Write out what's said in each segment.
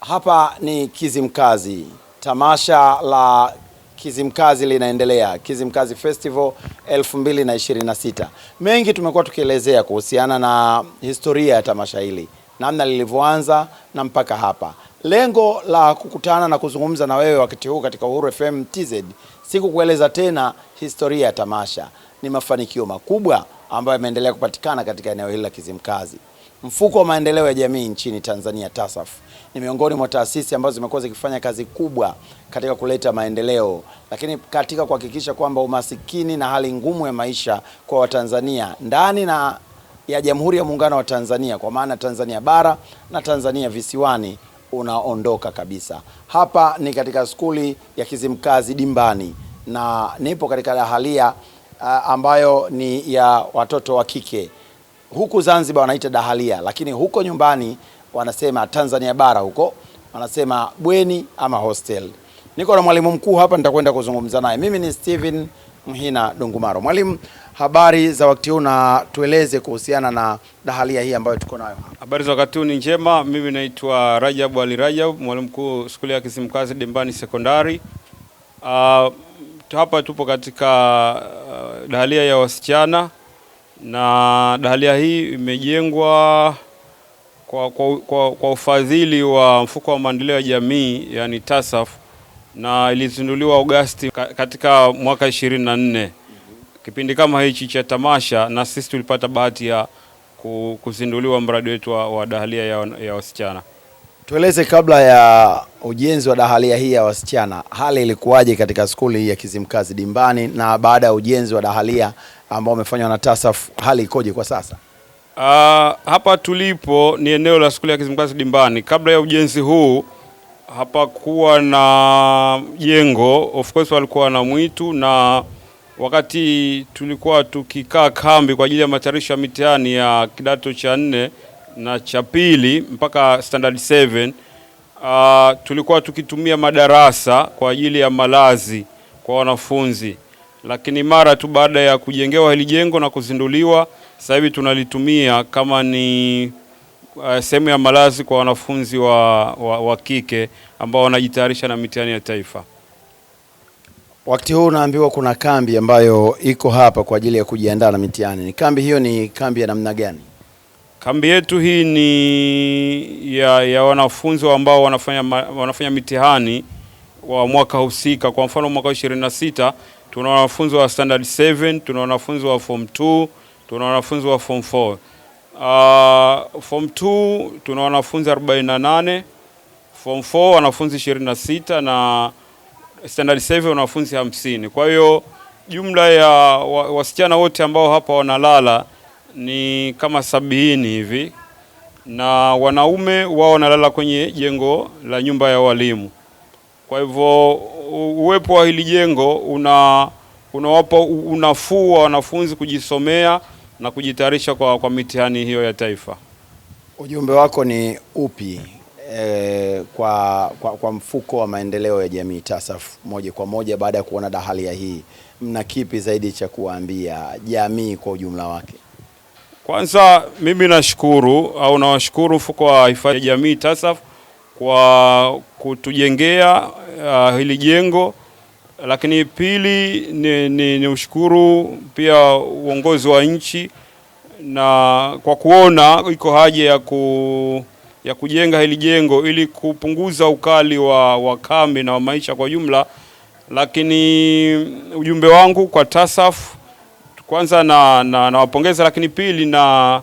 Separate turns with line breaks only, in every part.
Hapa ni Kizimkazi. Tamasha la Kizimkazi linaendelea. Kizimkazi Festival 2026. Mengi tumekuwa tukielezea kuhusiana na historia ya tamasha hili, namna lilivyoanza na mpaka hapa. Lengo la kukutana na kuzungumza na wewe wakati huu katika Uhuru FM TZ si kukueleza tena historia ya tamasha, ni mafanikio makubwa ambayo yameendelea kupatikana katika eneo hili la Kizimkazi. Mfuko wa maendeleo ya jamii nchini Tanzania TASAF ni miongoni mwa taasisi ambazo zimekuwa zikifanya kazi kubwa katika kuleta maendeleo, lakini katika kuhakikisha kwamba umasikini na hali ngumu ya maisha kwa Watanzania ndani na ya Jamhuri ya Muungano wa Tanzania, kwa maana Tanzania bara na Tanzania visiwani, unaondoka kabisa. Hapa ni katika skuli ya Kizimkazi Dimbani, na nipo katika dahalia ambayo ni ya watoto wa kike. Huku Zanzibar wanaita dahalia, lakini huko nyumbani wanasema Tanzania bara, huko wanasema bweni ama hostel. Niko na mwalimu mkuu hapa, nitakwenda kuzungumza naye. Mimi ni Steven Mhina Dungumaro. Mwalimu, habari za wakati huu na tueleze kuhusiana na dahalia hii ambayo tuko nayo hapa.
Habari za wakati huu ni njema. Mimi naitwa Rajab Ali Rajab, mwalimu mkuu skuli ya Kizimkazi Dimbani Sekondari. Hapa tupo katika dahalia ya wasichana, na dahalia hii imejengwa kwa ufadhili wa mfuko wa maendeleo ya jamii, yani TASAF, na ilizinduliwa Agosti katika mwaka 24. Kipindi kama hichi cha tamasha, na sisi tulipata bahati ya kuzinduliwa mradi wetu wa dahalia ya wasichana.
Tueleze, kabla ya ujenzi wa dahalia hii ya wasichana, hali ilikuwaje katika skuli hii ya Kizimkazi Dimbani, na baada ya ujenzi wa dahalia ambao umefanywa na TASAF, hali ikoje kwa sasa?
Hapa tulipo ni eneo la skuli ya Kizimkazi Dimbani. Kabla ya ujenzi huu hapakuwa na jengo, of course walikuwa na mwitu, na wakati tulikuwa tukikaa kambi kwa ajili ya matayarisho ya mitihani ya kidato cha 4 na cha pili mpaka standard 7, tulikuwa tukitumia madarasa kwa ajili ya malazi kwa wanafunzi, lakini mara tu baada ya kujengewa hili jengo na kuzinduliwa, sasa hivi tunalitumia kama ni sehemu ya malazi kwa wanafunzi wa kike ambao wanajitayarisha na mitihani ya taifa.
Wakati huu unaambiwa kuna kambi ambayo iko hapa kwa ajili ya kujiandaa na mitihani. Kambi hiyo ni kambi ya namna gani?
Kambi yetu hii ni ya wanafunzi ambao wanafanya mitihani wa mwaka husika. Kwa mfano mwaka 26 tuna wanafunzi wa standard 7, tuna wanafunzi wa form 2, tuna wanafunzi wa form 4. Form 2 tuna wanafunzi 48, form 4 wanafunzi 26, na standard 7 wanafunzi 50. Kwa hiyo jumla ya wasichana wote ambao hapa wanalala ni kama 70 hivi, na wanaume wao wanalala kwenye jengo la nyumba ya walimu. Kwa hivyo uwepo wa hili jengo unawapa unafuu wa wanafunzi kujisomea na kujitayarisha kwa mitihani hiyo ya taifa.
Ujumbe wako ni upi kwa mfuko wa maendeleo ya jamii TASAF, moja kwa moja baada ya kuona dahalia hii, mna kipi zaidi cha kuambia jamii kwa ujumla wake?
Kwanza mimi nawashukuru mfuko wa hifadhi ya jamii TASAF kwa kutujengea hili jengo, lakini pili ni ushukuru pia uongozi wa nchi na kwa kuona iko haja ya kujenga hili jengo ili kupunguza ukali wa kambi na wa maisha kwa jumla. Lakini ujumbe wangu kwa TASAF, kwanza na wapongeza, lakini pili na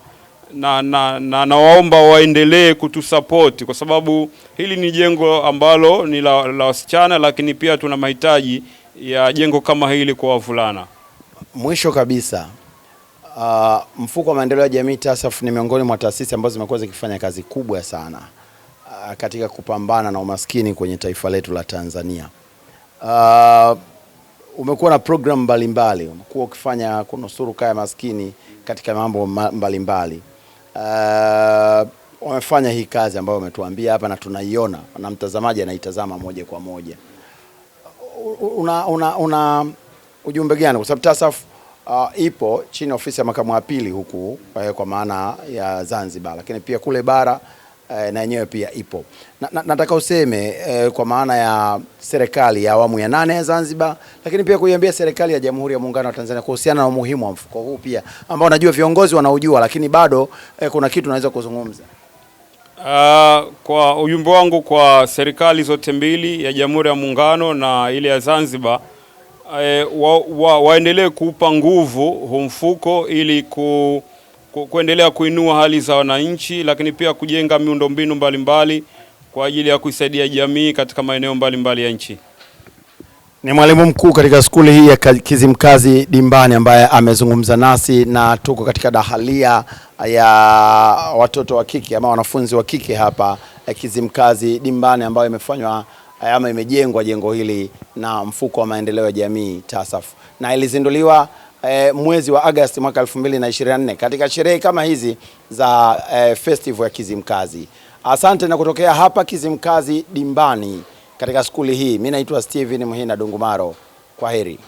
waomba waendelee kutusupport, kwa sababu hili ni jengo ambalo ni la wasichana, lakini pia tuna mahitaji ya jengo kama hili kwa wavulana.
Mwisho kabisa, mfuko wa maendeleo ya jamii TASAF ni miongoni mwa taasisi ambazo zimekuwa zikifanya kazi kubwa sana katika kupambana na umaskini kwenye taifa letu la Tanzania. Umekuwa na program mbalimbali, umekuwa ukifanya kunusuru kaya maskini katika mambo mbalimbali. Wamefanya hii kazi ambayo umetuambia hapa na tunaiona na mtazamaji anaitazama moja kwa moja. Una ujumbe gani? Kwa sababu TASAF ipo chini ofisi ya makamu wa pili huku kwa maana ya Zanzibar, lakini pia kule bara na yenyewe pia ipo. Nataka useme kwa maana ya serikali ya awamu ya 8 ya Zanzibar, lakini pia kuiambia serikali ya Jamhuri ya Muungano wa Tanzania kuhusiana na umuhimu wa mfuko huu pia ambao najua viongozi wanaujua, lakini bado kuna kitu naweza kuzungumza.
Kwa ujumbe wangu kwa serikali zote mbili, ya Jamhuri ya Muungano na ile ya Zanzibar, waendelee kuupa nguvu huu mfuko ili kuendelea kuinua hali za wananchi, lakini pia kujenga miundombinu mbalimbali kwa ajili ya kuisaidia jamii katika maeneo mbalimbali ya nchi.
Ni mwalimu mkuu katika skuli hii ya Kizimkazi Dimbani ambaye amezungumza nasi, na tuko katika dahalia ya watoto wa kike ama wanafunzi wa kike hapa Kizimkazi Dimbani, ambayo imefanywa ama imejengwa jengo hili na mfuko wa maendeleo ya jamii TASAF, na ilizinduliwa mwezi wa Agosti mwaka 2024 katika sherehe kama hizi za festival ya Kizimkazi. Asante, na kutokea hapa Kizimkazi Dimbani katika skuli hii, mimi naitwa Steven Muhina Dungumaro. Kwaheri.